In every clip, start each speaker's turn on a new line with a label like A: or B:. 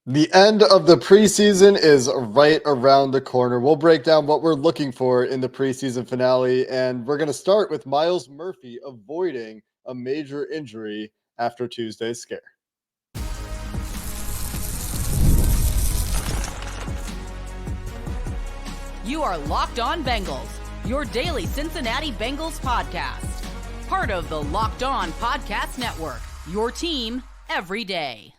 A: The end of the preseason is right around the corner. We'll break down what we're looking for in the preseason finale, and we're going to start with Myles Murphy avoiding a major injury after Tuesday's scare.
B: You are Locked On Bengals, your daily Cincinnati Bengals podcast. Part of the Locked On Podcast Network, your team every day.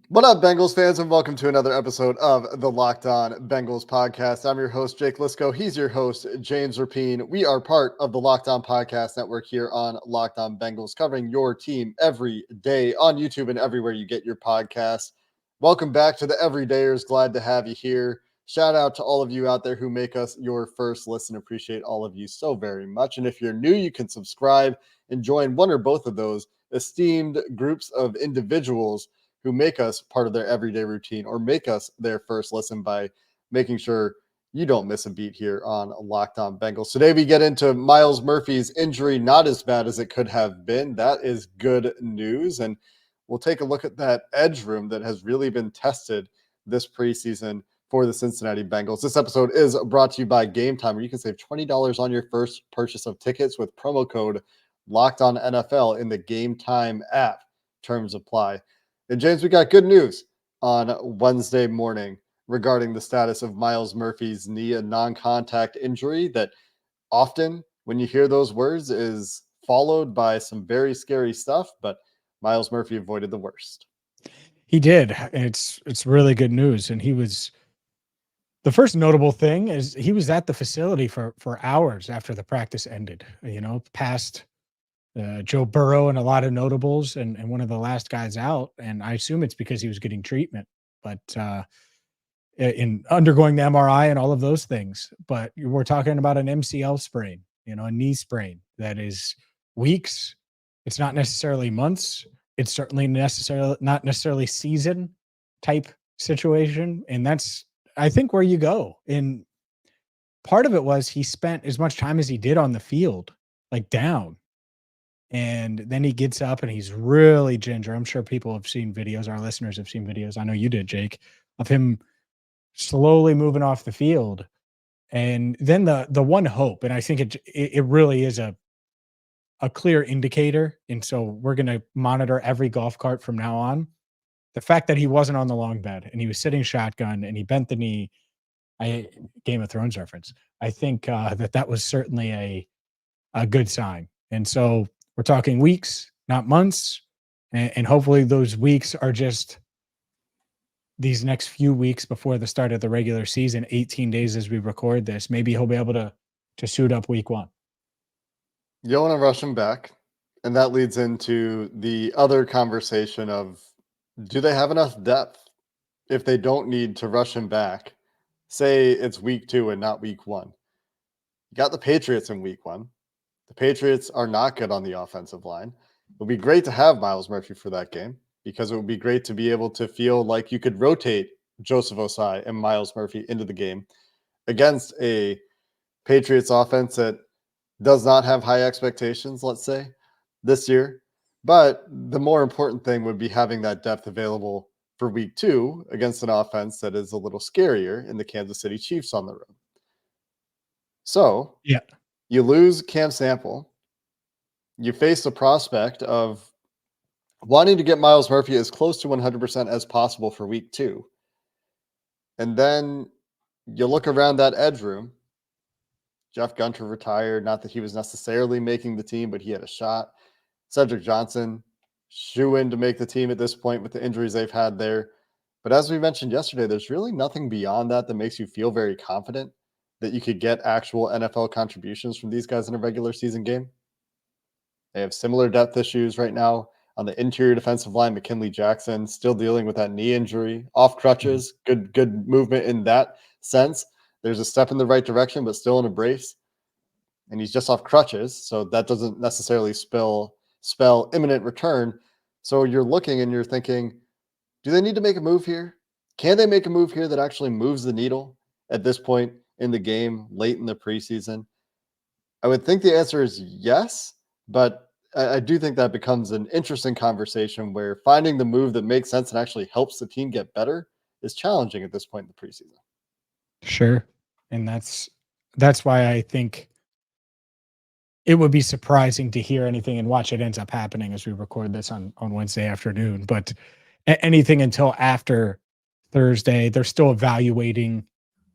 A: What up, Bengals fans, and welcome to another episode of the Locked On Bengals podcast. I'm your host, Jake Liscow. He's your host, James Rapien. We are part of the Locked On Podcast Network here on Locked On Bengals, covering your team every day on YouTube and everywhere you get your podcasts. Welcome back to the Everydayers. Glad to have you here. Shout out to all of you out there who make us your first listen. Appreciate all of you so very much. And if you're new, you can subscribe and join one or both of those esteemed groups of individuals who make us part of their everyday routine or make us their first listen by making sure you don't miss a beat here on Locked On Bengals. Today we get into Myles Murphy's injury, not as bad as it could have been. That is good news. And we'll take a look at that edge room that has really been tested this preseason for the Cincinnati Bengals. This episode is brought to you by Gametime, where you can save $20 on your first purchase of tickets with promo code LOCKEDONNFL in the Gametime app. Terms apply. And James, we got good news on Wednesday morning regarding the status of Myles Murphy's knee, a non-contact injury that often, when you hear those words, is followed by some very scary stuff, but Myles Murphy avoided the worst.
C: He did. It's really good news. And the first notable thing is he was at the facility for hours after the practice ended, past Joe Burrow and a lot of notables and one of the last guys out. And I assume it's because he was getting treatment, but in undergoing the MRI and all of those things. But we're talking about an MCL sprain, a knee sprain that is weeks. It's not necessarily months. It's certainly not necessarily season type situation. And that's, I think, where you go. And part of it was he spent as much time as he did on the field, like down. And then he gets up and he's really ginger. I'm sure people have seen videos. Our listeners have seen videos. I know you did, Jake, of him slowly moving off the field. And then the one hope, and I think it really is a clear indicator. And so we're going to monitor every golf cart from now on. The fact that he wasn't on the long bed and he was sitting shotgun and he bent the knee, Game of Thrones reference. I think that was certainly a good sign. And so we're talking weeks, not months. And hopefully those weeks are just these next few weeks before the start of the regular season, 18 days as we record this. Maybe he'll be able to suit up week one.
A: You don't want to rush him back. And that leads into the other conversation of, do they have enough depth if they don't need to rush him back? Say it's week 2 and not week 1. You got the Patriots in week 1. The Patriots are not good on the offensive line. It would be great to have Myles Murphy for that game because it would be great to be able to feel like you could rotate Joseph Ossai and Myles Murphy into the game against a Patriots offense that does not have high expectations, let's say, this year. But the more important thing would be having that depth available for week 2 against an offense that is a little scarier in the Kansas City Chiefs on the road. So,
C: yeah.
A: You lose Cam Sample. You face the prospect of wanting to get Myles Murphy as close to 100% as possible for week 2. And then you look around that edge room. Jeff Gunter retired. Not that he was necessarily making the team, but he had a shot. Cedric Johnson, shoe-in to make the team at this point with the injuries they've had there. But as we mentioned yesterday, there's really nothing beyond that makes you feel very confident that you could get actual NFL contributions from these guys in a regular season game. They have similar depth issues right now on the interior defensive line. McKinley Jackson still dealing with that knee injury, off crutches. Good movement in that sense. There's a step in the right direction, but still in a brace. And he's just off crutches, so that doesn't necessarily spell imminent return. So you're looking and you're thinking, do they need to make a move here? Can they make a move here that actually moves the needle at this point in the game late in the preseason? I would think the answer is yes, but I do think that becomes an interesting conversation where finding the move that makes sense and actually helps the team get better is challenging at this point in the preseason.
C: Sure. And that's why I think it would be surprising to hear anything and watch it ends up happening as we record this on Wednesday afternoon. But anything until after Thursday, they're still evaluating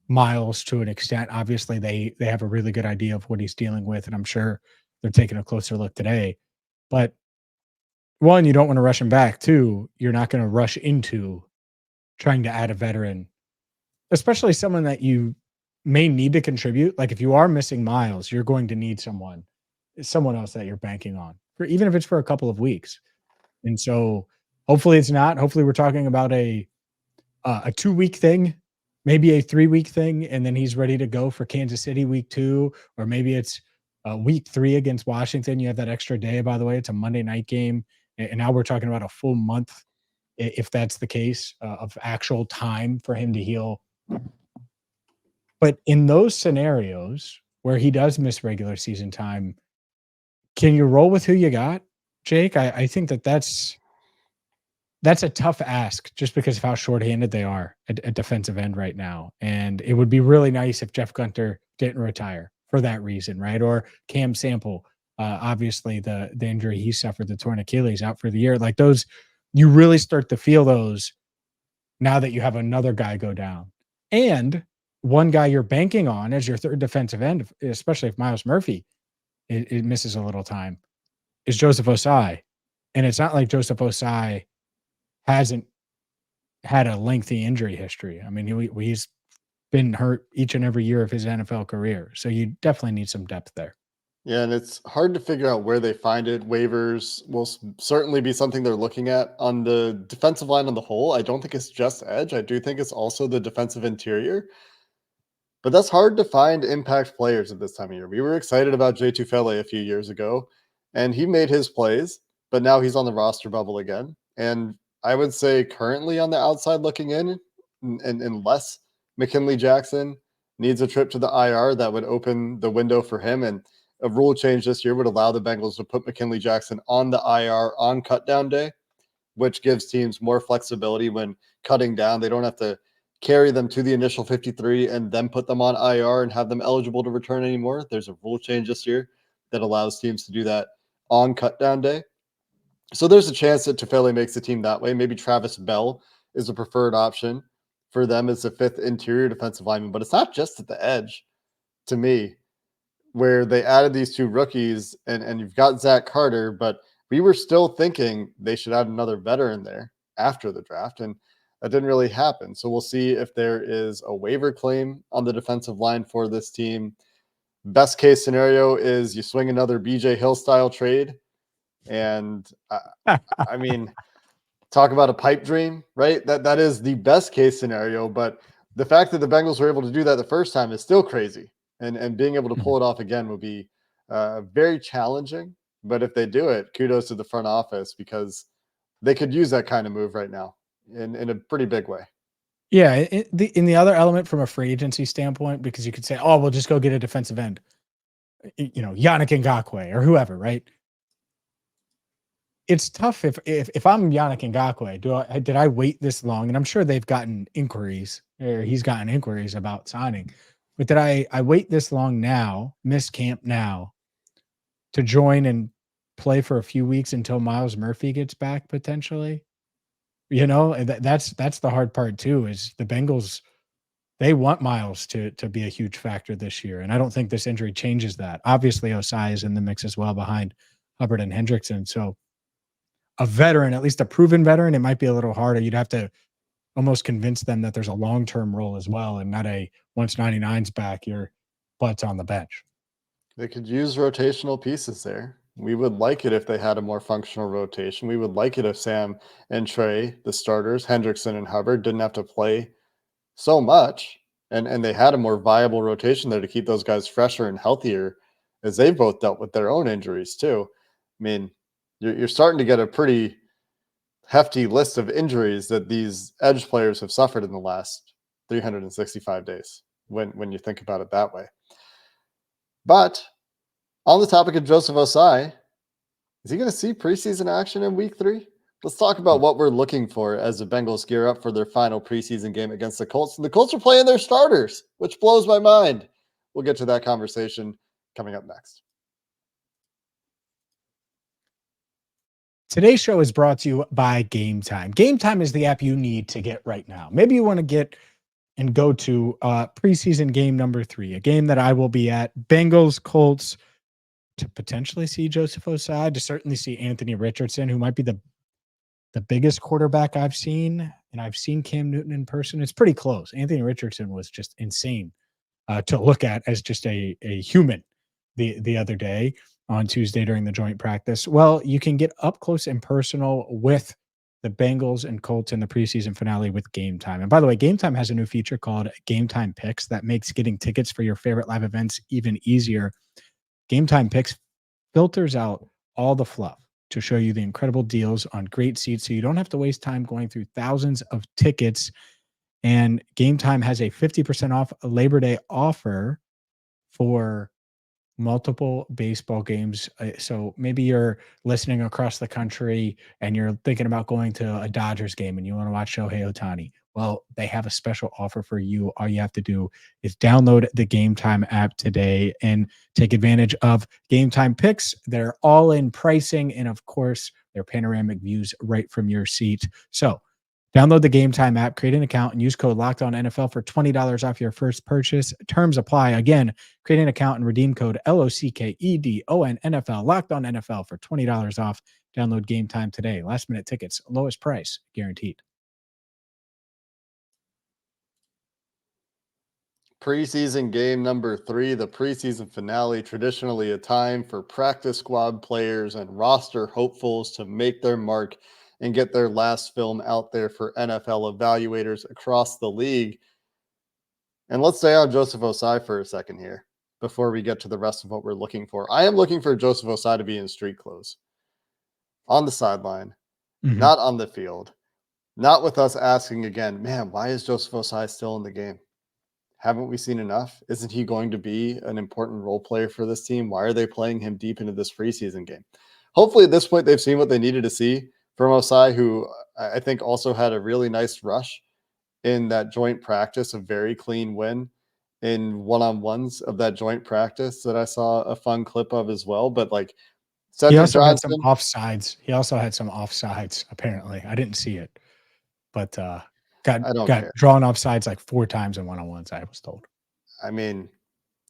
C: Myles to an extent. Obviously, they have a really good idea of what he's dealing with, and I'm sure they're taking a closer look today. But one, you don't want to rush him back. Two, you're not going to rush into trying to add a veteran, especially someone that you may need to contribute. Like if you are missing Myles, you're going to need someone else that you're banking on, for even if it's for a couple of weeks. And so hopefully it's not. Hopefully we're talking about a 2-week thing, maybe a 3-week thing, and then he's ready to go for Kansas City week 2, or maybe it's week 3 against Washington. You have that extra day, by the way. It's a Monday night game, and now we're talking about a full month, if that's the case, of actual time for him to heal. But in those scenarios where he does miss regular season time, can you roll with who you got, Jake? I think that's a tough ask just because of how shorthanded they are at defensive end right now. And it would be really nice if Jeff Gunter didn't retire for that reason, right? Or Cam Sample, obviously the injury he suffered, the torn Achilles, out for the year. Like those, you really start to feel those now that you have another guy go down. And one guy you're banking on as your third defensive end, especially if Myles Murphy it misses a little time, is Joseph Osai. And it's not like Joseph Osai hasn't had a lengthy injury history. I mean, he's been hurt each and every year of his NFL career. So you definitely need some depth there.
A: Yeah, and it's hard to figure out where they find it. Waivers will certainly be something they're looking at on the defensive line on the whole. I don't think it's just edge. I do think it's also the defensive interior. But that's hard to find impact players at this time of year. We were excited about Jay Tufele a few years ago, and he made his plays, but now he's on the roster bubble again. And I would say currently on the outside looking in, and unless McKinley Jackson needs a trip to the IR, that would open the window for him. And a rule change this year would allow the Bengals to put McKinley Jackson on the IR on cutdown day, which gives teams more flexibility when cutting down. They don't have to carry them to the initial 53 and then put them on IR and have them eligible to return anymore. There's a rule change this year that allows teams to do that on cutdown day. So there's a chance that Tufele makes the team that way. Maybe Travis Bell is a preferred option for them as the fifth interior defensive lineman, but it's not just at the edge to me, where they added these two rookies and you've got Zach Carter, but we were still thinking they should add another veteran there after the draft. And that didn't really happen. So we'll see if there is a waiver claim on the defensive line for this team. Best case scenario is you swing another BJ Hill style trade. And I mean, talk about a pipe dream, right? That is the best case scenario. But the fact that the Bengals were able to do that the first time is still crazy. And being able to pull it off again would be very challenging. But if they do it, kudos to the front office because they could use that kind of move right now in a pretty big way.
C: Yeah. In the other element from a free agency standpoint, because you could say, oh, we'll just go get a defensive end, Yannick Ngakoue or whoever, right? It's tough if I'm Yannick Ngakoue, did I wait this long? And I'm sure they've gotten inquiries, or he's gotten inquiries about signing. But did I wait this long now, miss camp now, to join and play for a few weeks until Myles Murphy gets back potentially? That's the hard part too, is the Bengals, they want Myles to be a huge factor this year. And I don't think this injury changes that. Obviously, Osai is in the mix as well behind Hubbard and Hendrickson. So a veteran, at least a proven veteran, it might be a little harder. You'd have to almost convince them that there's a long-term role as well and not a once 99's back, your butt's on the bench.
A: They could use rotational pieces there. We would like it if they had a more functional rotation. We would like it if Sam and Trey, the starters, Hendrickson and Hubbard, didn't have to play so much. And they had a more viable rotation there to keep those guys fresher and healthier as they've both dealt with their own injuries too. I mean, you're starting to get a pretty hefty list of injuries that these edge players have suffered in the last 365 days when you think about it that way. But on the topic of Joseph Osai, Is he going to see preseason action in week 3? Let's talk about what we're looking for as the Bengals gear up for their final preseason game against the Colts. And the Colts are playing their starters, which blows my mind. We'll get to that conversation coming up next.
C: Today's show is brought to you by Gametime. Gametime is the app you need to get right now. Maybe you want to get and go to preseason game number 3, a game that I will be at, Bengals, Colts, to potentially see Joseph Ossai, to certainly see Anthony Richardson, who might be the biggest quarterback I've seen. And I've seen Cam Newton in person. It's pretty close. Anthony Richardson was just insane to look at as just a human the other day on Tuesday during the joint practice. Well, you can get up close and personal with the Bengals and Colts in the preseason finale with Gametime. And by the way, Gametime has a new feature called Gametime Picks that makes getting tickets for your favorite live events even easier. Gametime Picks filters out all the fluff to show you the incredible deals on great seats so you don't have to waste time going through thousands of tickets. And Gametime has a 50% off Labor Day offer for multiple baseball games. So maybe you're listening across the country and you're thinking about going to a Dodgers game and you want to watch Shohei Ohtani. Well, they have a special offer for you. All you have to do is download the Gametime app today and take advantage of Gametime Picks. They're all in pricing. And of course, their panoramic views right from your seat. So download the Gametime app, create an account, and use code LOCKEDONNFL for $20 off your first purchase. Terms apply. Again, create an account and redeem code LOCKEDONNFL, LOCKEDONNFL for $20 off. Download Gametime today. Last minute tickets, lowest price, guaranteed.
A: Preseason game number 3, the preseason finale, traditionally a time for practice squad players and roster hopefuls to make their mark and get their last film out there for NFL evaluators across the league. And let's stay on Joseph Ossai for a second here before we get to the rest of what we're looking for. I am looking for Joseph Ossai to be in street clothes, on the sideline, not on the field, not with us asking again, man, why is Joseph Ossai still in the game? Haven't we seen enough? Isn't he going to be an important role player for this team? Why are they playing him deep into this preseason game? Hopefully at this point, they've seen what they needed to see from Ossai, who I think also had a really nice rush in that joint practice, a very clean win in one-on-ones of that joint practice that I saw a fun clip of as well. But like
C: He
A: Cedric
C: also had some
A: Johnson,
C: offsides. He also had some offsides, apparently. I didn't see it, but got
A: care.
C: drawn offsides like 4 times in one-on-ones, I was told.
A: I mean,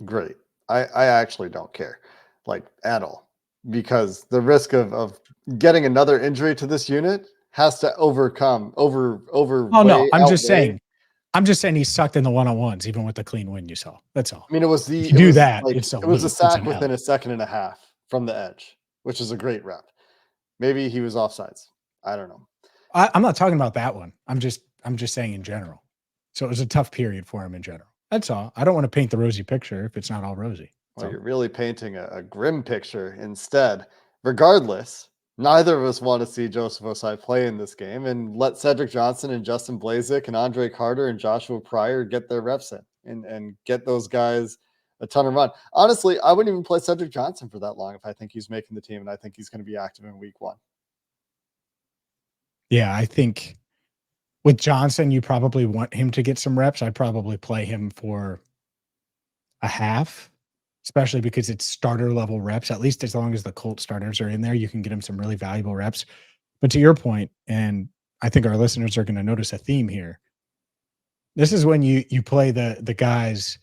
A: great. I actually don't care, like, at all, because the risk of getting another injury to this unit has to over.
C: Oh no, I'm just saying he sucked in the one-on-ones, even with the clean win you saw. That's all.
A: I mean, it was
C: if you do that,
A: like,
C: it's a
A: sack within a second and a half from the edge, which is a great rep. Maybe he was offsides. I don't know.
C: I'm not talking about that one. I'm just saying in general. So it was a tough period for him in general. That's all. I don't want to paint the rosy picture if it's not all rosy.
A: Well, you're really painting a grim picture instead. Regardless, neither of us want to see Joseph Ossai play in this game, and let Cedric Johnson and Justin Blazek and Andre Carter and Joshua Pryor get their reps in and get those guys a ton of run. Honestly, I wouldn't even play Cedric Johnson for that long if I think he's making the team and I think he's going to be active in week 1.
C: Yeah, I think with Johnson, you probably want him to get some reps. I'd probably play him for a half, especially because it's starter level reps. At least as long as the Colts starters are in there, you can get him some really valuable reps. But to your point, and I think our listeners are going to notice a theme here, this is when you play the guys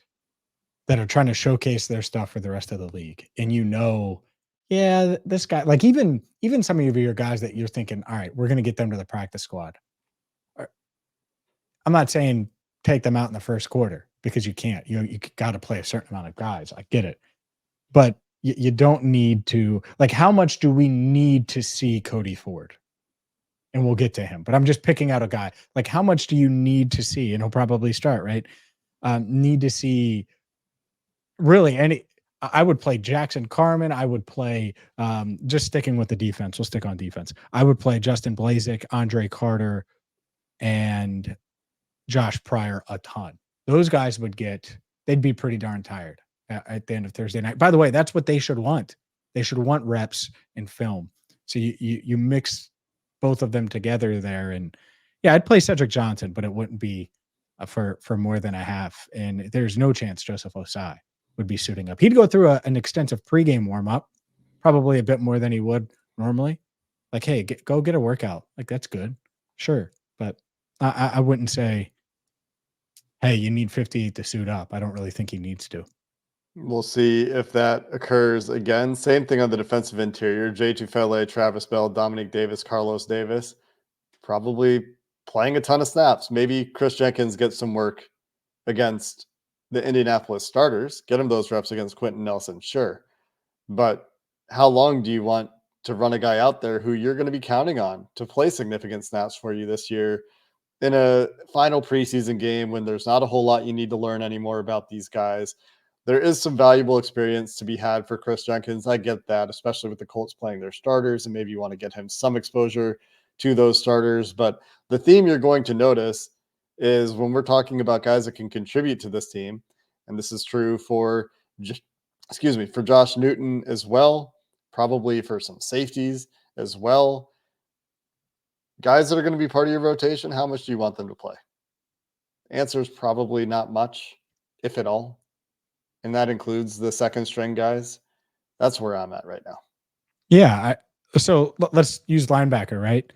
C: that are trying to showcase their stuff for the rest of the league. And yeah, this guy, like even some of your guys that you're thinking, all right, we're going to get them to the practice squad. I'm not saying take them out in the first quarter because you can't. You got to play a certain amount of guys. I get it. But you don't need to, like, how much do we need to see Cody Ford? And we'll get to him. But I'm just picking out a guy. Like, how much do you need to see? And he'll probably start, right? Need to see really I would play Jackson Carman. I would play, just sticking with the defense. We'll stick on defense. I would play Justin Blazek, Andre Carter, and Josh Pryor a ton. Those guys they'd be pretty darn tired at the end of Thursday night. By the way, that's what they should want. They should want reps and film. So you mix both of them together there, and yeah, I'd play Cedric Johnson, but it wouldn't be for more than a half. And there's no chance Joseph Osai would be suiting up. He'd go through an extensive pregame warm up, probably a bit more than he would normally. Like, hey, go get a workout. Like, that's good, sure, but I wouldn't say, hey, you need 58 to suit up. I don't really think he needs to.
A: We'll see if that occurs again. Same thing on the defensive interior. Jay Tufele, Travis Bell, Dominic Davis, Carlos Davis, probably playing a ton of snaps. Maybe Chris Jenkins gets some work against the Indianapolis starters, get him those reps against Quentin Nelson, sure. But how long do you want to run a guy out there who you're going to be counting on to play significant snaps for you this year in a final preseason game when there's not a whole lot you need to learn anymore about these guys? There is some valuable experience to be had for Chris Jenkins. I get that, especially with the Colts playing their starters, and maybe you want to get him some exposure to those starters. But the theme you're going to notice is when we're talking about guys that can contribute to this team, and this is true for for Josh Newton as well, probably for some safeties as well. Guys that are going to be part of your rotation, how much do you want them to play? Answer is probably not much, if at all. And that includes the second string guys. That's where I'm at right now.
C: Yeah. So let's use linebacker, right?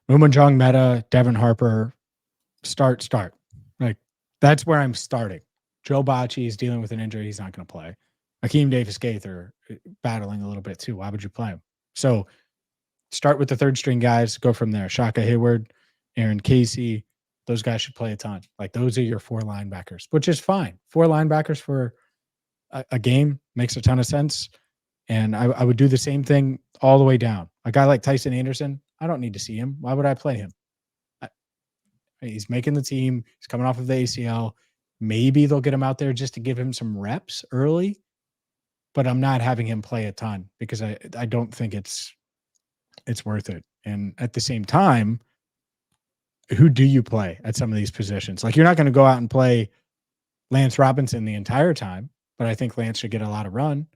C: Umajong Meta, Devin Harper, start. Like, that's where I'm starting. Joe Bacci is dealing with an injury. He's not going to play. Akeem Davis-Gaither battling a little bit too. Why would you play him? So start with the third string guys, go from there. Shaka Hayward, Aaron Casey, those guys should play a ton. Like, those are your 4 linebackers, which is fine. 4 linebackers for a game makes a ton of sense. And I would do the same thing all the way down. A guy like Tyson Anderson, I don't need to see him. Why would I play him? He's making the team. He's coming off of the ACL. Maybe they'll get him out there just to give him some reps early, but I'm not having him play a ton because I don't think it's worth it. And at the same time, who do you play at some of these positions? Like, you're not going to go out and play Lance Robinson the entire time, but I think Lance should get a lot of run.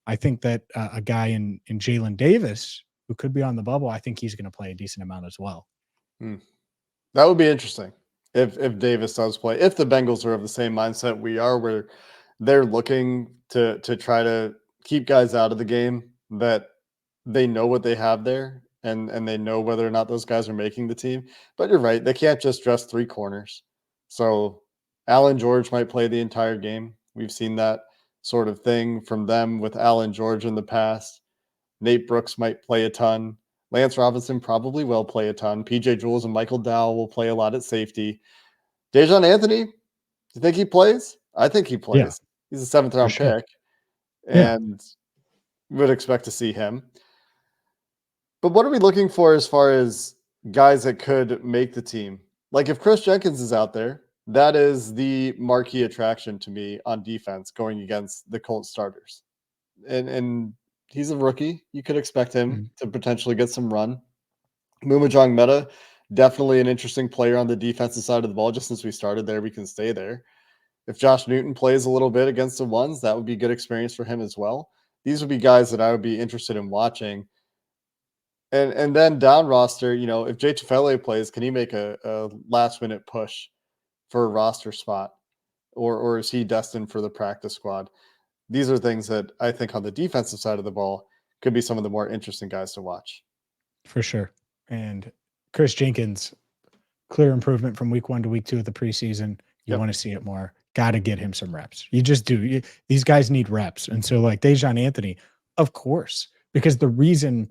C: I think that a guy in Jalen Davis, who could be on the bubble, I think he's going to play a decent amount as well.
A: That would be interesting if Davis does play. If the Bengals are of the same mindset we are, where they're looking to try to keep guys out of the game, that they know what they have there and they know whether or not those guys are making the team. But you're right, they can't just dress 3 corners. So Allen George might play the entire game. We've seen that sort of thing from them with Allen George in the past. Nate Brooks might play a ton. Lance Robinson probably will play a ton. PJ Jules and Michael Dowell will play a lot at safety. Dejon Anthony, do you think he plays? I think he plays. Yeah. He's a 7th round pick, and would expect to see him. But what are we looking for as far as guys that could make the team? Like, if Chris Jenkins is out there, that is the marquee attraction to me on defense going against the Colts starters. And he's a rookie. You could expect him to potentially get some run. Umajong Meta, definitely an interesting player on the defensive side of the ball. Just since we started there, we can stay there. If Josh Newton plays a little bit against the ones, that would be good experience for him as well. These would be guys that I would be interested in watching. And then down roster, if Jay Tufele plays, can he make a last-minute push for a roster spot? Or is he destined for the practice squad? These are things that I think on the defensive side of the ball could be some of the more interesting guys to watch.
C: For sure. And Chris Jenkins, clear improvement from week 1 to week 2 of the preseason. You want to see it more. Got to get him some reps. You just do. These guys need reps. And so, like Dejon Anthony, of course, because the reason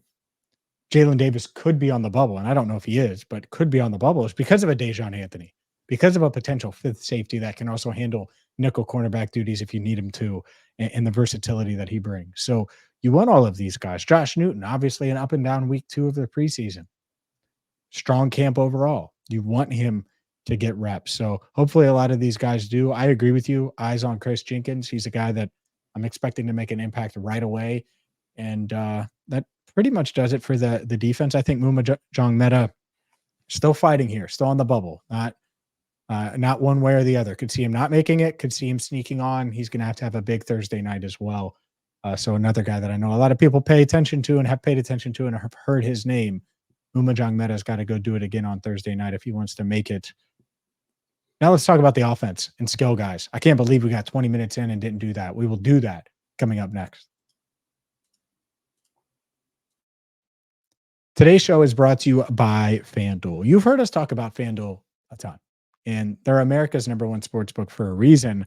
C: Jalen Davis could be on the bubble, and I don't know if he is, but could be on the bubble, is because of a Dejon Anthony, because of a potential 5th safety that can also handle nickel cornerback duties if you need him to, and the versatility that he brings. So you want all of these guys. Josh Newton, obviously an up and down week 2 of the preseason. Strong camp overall. You want him to get reps. So hopefully a lot of these guys do. I agree with you. Eyes on Chris Jenkins. He's a guy that I'm expecting to make an impact right away. And that pretty much does it for the defense. I think Umajong Meta still fighting here, still on the bubble. Not one way or the other. Could see him not making it, could see him sneaking on. He's going to have a big Thursday night as well. So another guy that I know a lot of people pay attention to and have paid attention to and have heard his name. Umajang Meta's got to go do it again on Thursday night if he wants to make it. Now let's talk about the offense and skill guys. I can't believe we got 20 minutes in and didn't do that. We will do that coming up next. Today's show is brought to you by FanDuel. You've heard us talk about FanDuel a ton, and they're America's #1 sportsbook for a reason.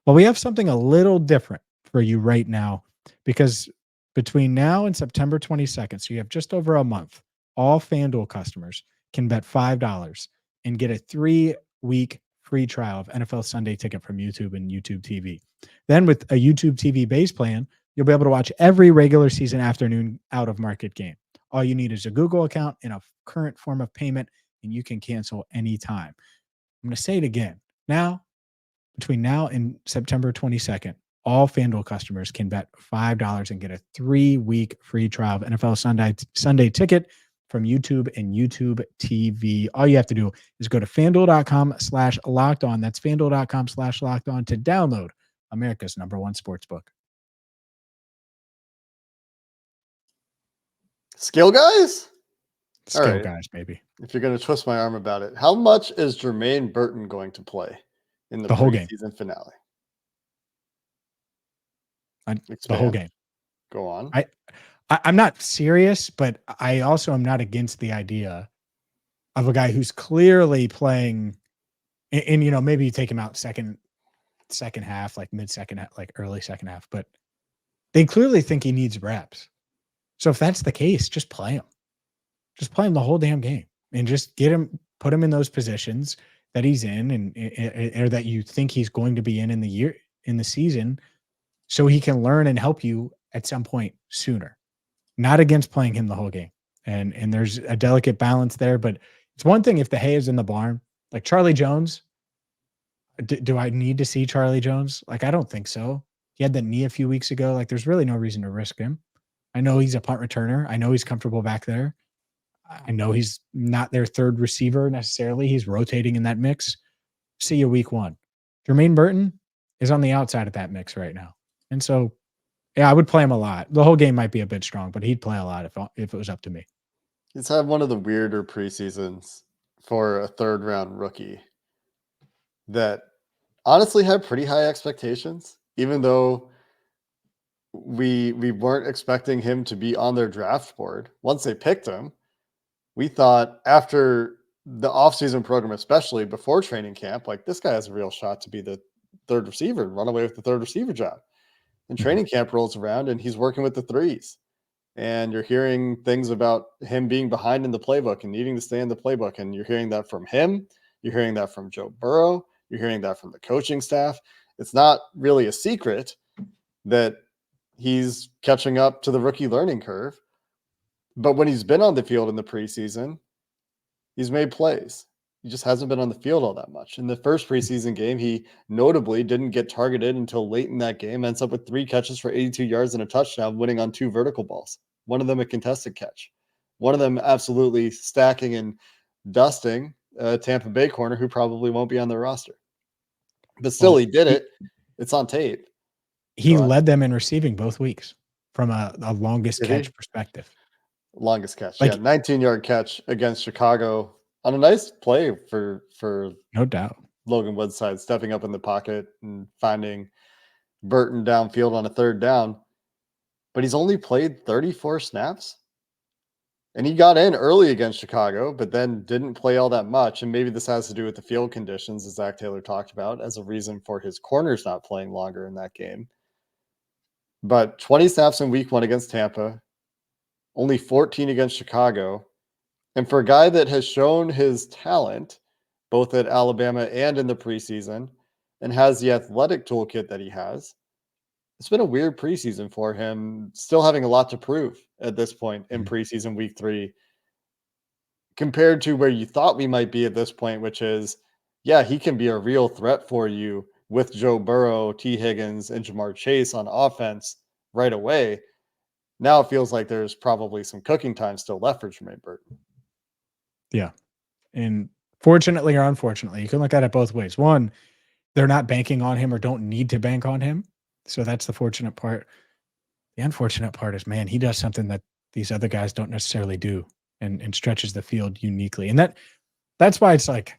C: Well, we have something a little different for you right now, because between now and September 22nd, so you have just over a month, all FanDuel customers can bet $5 and get a 3-week free trial of NFL Sunday Ticket from YouTube and YouTube TV. Then with a YouTube TV base plan, you'll be able to watch every regular season afternoon out of market game. All you need is a Google account and a current form of payment, and you can cancel anytime. I'm going to say it again. Now, between now and September 22nd, all FanDuel customers can bet $5 and get a 3-week free trial of NFL Sunday Ticket from YouTube and YouTube TV. All you have to do is go to FanDuel.com/lockedon. That's FanDuel.com/lockedon to download America's #1 sportsbook.
A: Skill guys?
C: Skill
A: All right.
C: guys, baby.
A: If you're going to twist my arm about it, how much is Jermaine Burton going to play in the
C: whole game.
A: preseason finale?
C: The whole game.
A: Go on.
C: I'm not serious, but I also am not against the idea of a guy who's clearly playing, and you know, maybe you take him out second half, like mid-second, like early second half, but they clearly think he needs reps. So if that's the case, just play him. Just play him the whole damn game and just put him in those positions that he's in and or that you think he's going to be in the season, so he can learn and help you at some point sooner. Not against playing him the whole game. And there's a delicate balance there, but it's one thing if the hay is in the barn, like Charlie Jones. Do I need to see Charlie Jones? Like, I don't think so. He had the knee a few weeks ago. Like, there's really no reason to risk him. I know he's a punt returner. I know he's comfortable back there. I know he's not their third receiver necessarily. He's rotating in that mix. See you week 1. Jermaine Burton is on the outside of that mix right now. And so, yeah, I would play him a lot. The whole game might be a bit strong, but he'd play a lot if it was up to me.
A: He's had one of the weirder preseasons for a third-round rookie that honestly had pretty high expectations, even though we weren't expecting him to be on their draft board. Once they picked him, we thought after the offseason program, especially before training camp, like this guy has a real shot to be the third receiver and run away with the third receiver job. And training camp rolls around and he's working with the threes. And you're hearing things about him being behind in the playbook and needing to stay in the playbook. And you're hearing that from him. You're hearing that from Joe Burrow. You're hearing that from the coaching staff. It's not really a secret that he's catching up to the rookie learning curve. But when he's been on the field in the preseason, he's made plays. He just hasn't been on the field all that much. In the first preseason game, he notably didn't get targeted until late in that game, ends up with 3 catches for 82 yards and a touchdown, winning on 2 vertical balls. One of them a contested catch. One of them absolutely stacking and dusting a Tampa Bay corner who probably won't be on their roster. But still, he did it. It's on tape.
C: He led them in receiving both weeks from a longest catch perspective.
A: Longest catch. Like, 19-yard catch against Chicago on a nice play for
C: no doubt.
A: Logan Woodside stepping up in the pocket and finding Burton downfield on a third down. But he's only played 34 snaps. And he got in early against Chicago, but then didn't play all that much. And maybe this has to do with the field conditions, as Zach Taylor talked about, as a reason for his corners not playing longer in that game. But 20 snaps in week 1 against Tampa, only 14 against Chicago. And for a guy that has shown his talent, both at Alabama and in the preseason, and has the athletic toolkit that he has, it's been a weird preseason for him, still having a lot to prove at this point in preseason week 3, compared to where you thought we might be at this point, which is, yeah, he can be a real threat for you with Joe Burrow, T. Higgins, and Jamar Chase on offense right away. Now it feels like there's probably some cooking time still left for Jermaine Burton.
C: Yeah. And fortunately or unfortunately, you can look at it both ways. One, they're not banking on him or don't need to bank on him. So that's the fortunate part. The unfortunate part is, man, he does something that these other guys don't necessarily do and stretches the field uniquely. And that's why it's like,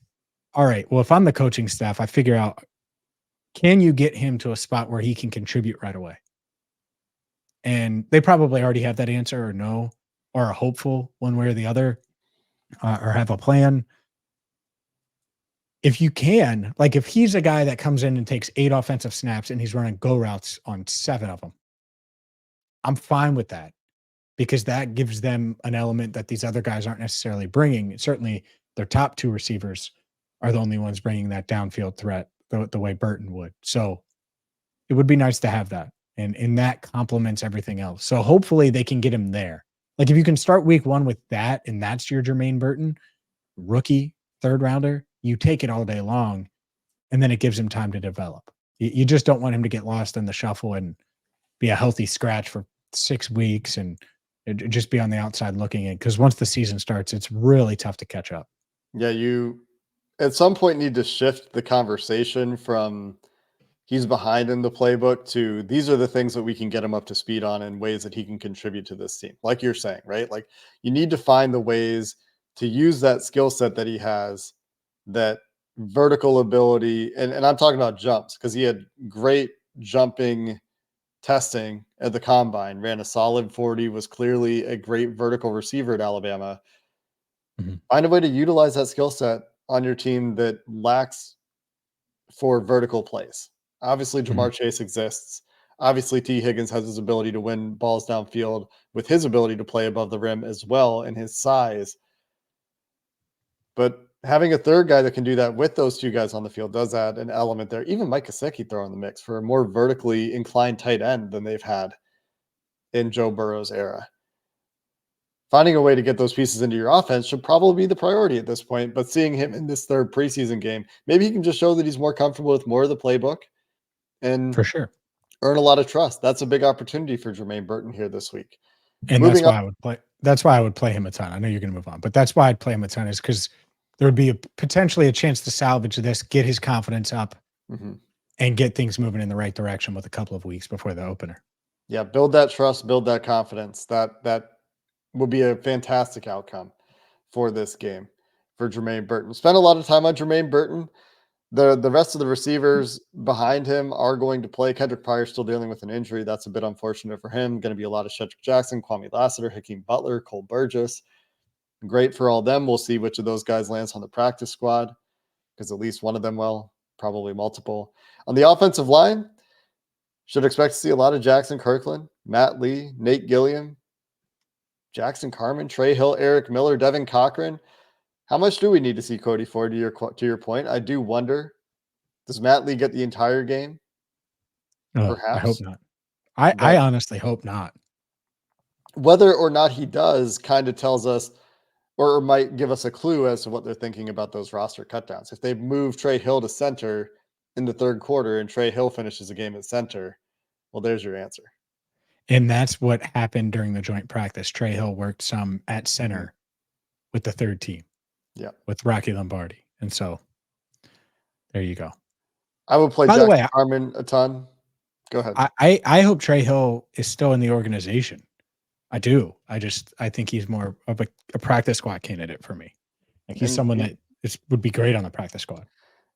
C: all right, well, if I'm the coaching staff, I figure out, can you get him to a spot where he can contribute right away? And they probably already have that answer or no, or are hopeful one way or the other, or have a plan. If you can, like if he's a guy that comes in and takes 8 offensive snaps and he's running go routes on 7 of them, I'm fine with that because that gives them an element that these other guys aren't necessarily bringing. Certainly, their top 2 receivers are the only ones bringing that downfield threat the way Burton would. So it would be nice to have that. And that complements everything else. So hopefully they can get him there. Like if you can start week 1 with that and that's your Jermaine Burton, rookie, 3rd rounder, you take it all day long and then it gives him time to develop. You just don't want him to get lost in the shuffle and be a healthy scratch for 6 weeks and just be on the outside looking in. Because once the season starts, it's really tough to catch up.
A: Yeah, you at some point need to shift the conversation from he's behind in the playbook to these are the things that we can get him up to speed on in ways that he can contribute to this team. Like you're saying, right? Like you need to find the ways to use that skill set that he has, that vertical ability. And I'm talking about jumps because he had great jumping testing at the combine, ran a solid 40, was clearly a great vertical receiver at Alabama. Find a way to utilize that skill set on your team that lacks for vertical plays. Obviously, Jamar Chase exists. Obviously, T. Higgins has his ability to win balls downfield with his ability to play above the rim as well and his size. But having a third guy that can do that with those 2 guys on the field does add an element there. Even Mike Gesicki throw in the mix for a more vertically inclined tight end than they've had in Joe Burrow's era. Finding a way to get those pieces into your offense should probably be the priority at this point. But seeing him in this 3rd preseason game, maybe he can just show that he's more comfortable with more of the playbook and
C: For sure.
A: earn a lot of trust. That's a big opportunity for Jermaine Burton here this week.
C: And
A: Moving
C: that's why I would play him a ton. I know you're going to move on, but that's why I'd play him a ton is because there would be potentially a chance to salvage this, get his confidence up, and get things moving in the right direction with a couple of weeks before the opener.
A: Yeah, build that trust, build that confidence. That would be a fantastic outcome for this game for Jermaine Burton. Spent a lot of time on Jermaine Burton. The rest of the receivers behind him are going to play. Kendrick Pryor still dealing with an injury. That's a bit unfortunate for him. Going to be a lot of Shedrick Jackson, Kwame Lassiter, Hakeem Butler, Cole Burgess. Great for all them. We'll see which of those guys lands on the practice squad because at least one of them will, probably multiple. On the offensive line, should expect to see a lot of Jackson Kirkland, Matt Lee, Nate Gilliam, Jackson Carman, Trey Hill, Eric Miller, Devin Cochran. How much do we need to see Cody Ford to your point? I do wonder, does Matt Lee get the entire game? Perhaps.
C: I hope not. I honestly hope not.
A: Whether or not he does kind of tells us or might give us a clue as to what they're thinking about those roster cutdowns. If they move Trey Hill to center in the 3rd quarter and Trey Hill finishes the game at center, well, there's your answer.
C: And that's what happened during the joint practice. Trey Hill worked some at center with the 3rd team.
A: Yeah.
C: With Rocky Lombardi. And so there you go.
A: I would play Jackson Carman a ton. Go ahead.
C: I hope Trey Hill is still in the organization. I do. I think he's more of a practice squad candidate for me. Like he's someone that would be great on the practice squad.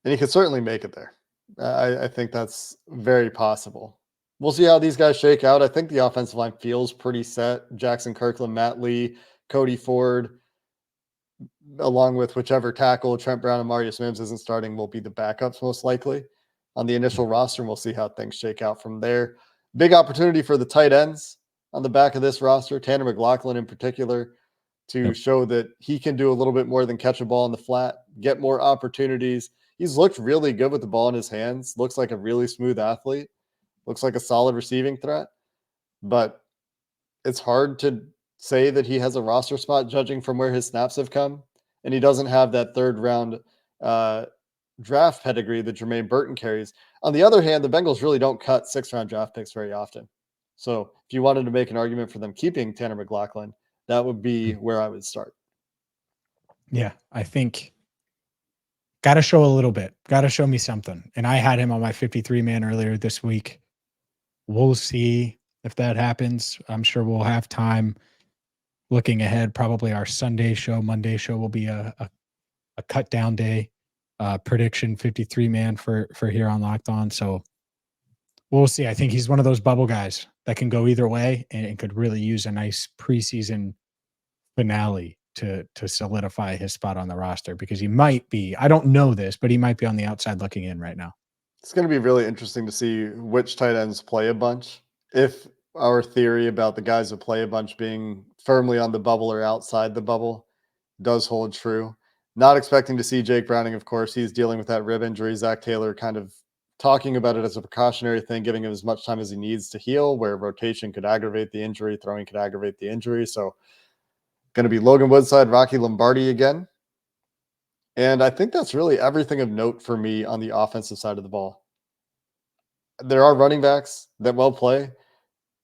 A: And he could certainly make it there. I think that's very possible. We'll see how these guys shake out. I think the offensive line feels pretty set. Jackson Kirkland, Matt Lee, Cody Ford, along with whichever tackle, Trent Brown and Marius Mims isn't starting, will be the backups most likely on the initial roster. And we'll see how things shake out from there. Big opportunity for the tight ends on the back of this roster, Tanner McLaughlin in particular, to show that he can do a little bit more than catch a ball in the flat, get more opportunities. He's looked really good with the ball in his hands, looks like a really smooth athlete, looks like a solid receiving threat, but it's hard to say that he has a roster spot judging from where his snaps have come. And he doesn't have that 3rd round draft pedigree that Jermaine Burton carries. On the other hand, the Bengals really don't cut 6th round draft picks very often. So if you wanted to make an argument for them keeping Tanner McLaughlin, that would be where I would start.
C: Yeah, I think got to show a little bit. Got to show me something. And I had him on my 53 man earlier this week. We'll see If that happens, I'm sure we'll have time looking ahead. Probably our Sunday show, Monday show will be a cut down day. Prediction 53 man for here on Locked On. So we'll see. I think he's one of those bubble guys that can go either way and could really use a nice preseason finale to solidify his spot on the roster, because he might be, I don't know this, but he might be on the outside looking in right now.
A: It's going to be really interesting to see which tight ends play a bunch. If our theory about the guys who play a bunch being firmly on the bubble or outside the bubble does hold true. Not expecting to see Jake Browning, of course. He's dealing with that rib injury. Zach Taylor kind of talking about it as a precautionary thing, giving him as much time as he needs to heal, where rotation could aggravate the injury, throwing could aggravate the injury. So going to be Logan Woodside, Rocky Lombardi again. And I think that's really everything of note for me on the offensive side of the ball. There are running backs that will play.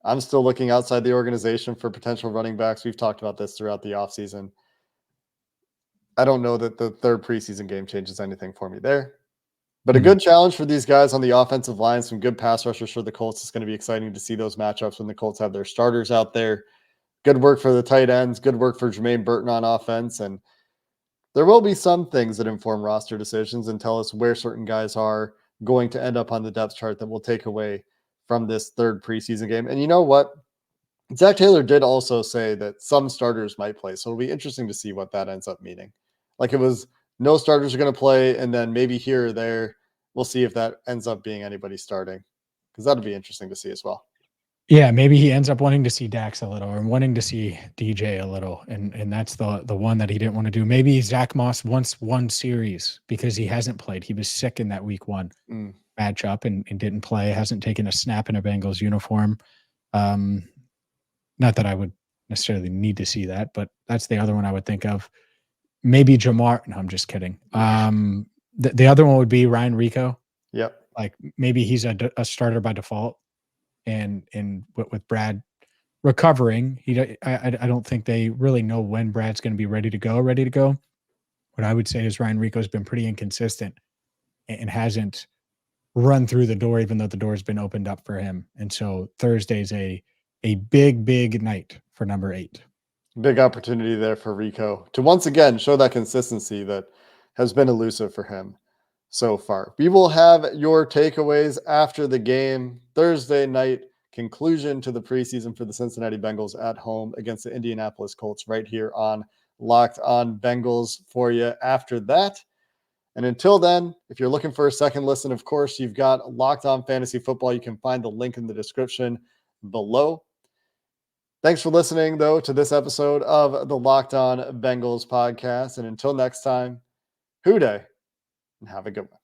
A: I'm still looking outside the organization for potential running backs. We've talked about this throughout the offseason. I don't know that the third preseason game changes anything for me there. But a good challenge for these guys on the offensive line, some good pass rushers for the Colts. It's going to be exciting to see those matchups when the Colts have their starters out there. Good work for the tight ends. Good work for Jermaine Burton on offense. And there will be some things that inform roster decisions and tell us where certain guys are going to end up on the depth chart that we'll take away from this third preseason game. And you know what? Zach Taylor did also say that some starters might play. So it'll be interesting to see what that ends up meaning. Like, it was no starters are going to play, and then maybe here or there, we'll see if that ends up being anybody starting, because that'll be interesting to see as well.
C: Yeah, maybe he ends up wanting to see Dax a little or wanting to see DJ a little, and that's the one that he didn't want to do. Maybe Zach Moss wants one series because he hasn't played. He was sick in that week 1 matchup and didn't play, hasn't taken a snap in a Bengals uniform. Not that I would necessarily need to see that, but that's the other one I would think of. Maybe Jamar. No, I'm just kidding. The other one would be Ryan Rico.
A: Yep.
C: Like, maybe he's a starter by default. And with Brad recovering, I don't think they really know when Brad's going to be ready to go. What I would say is Ryan Rico's been pretty inconsistent and hasn't run through the door, even though the door's been opened up for him. And so Thursday's a big night for number 8.
A: Big opportunity there for Rico to once again show that consistency that has been elusive for him so far. We will have your takeaways after the game Thursday night, conclusion to the preseason for the Cincinnati Bengals at home against the Indianapolis Colts, right here on Locked On Bengals for you after that. And until then, if you're looking for a second listen, of course, you've got Locked On Fantasy Football. You can find the link in the description below. Thanks for listening, though, to this episode of the Locked On Bengals podcast. And until next time, Hoo Day, and have a good one.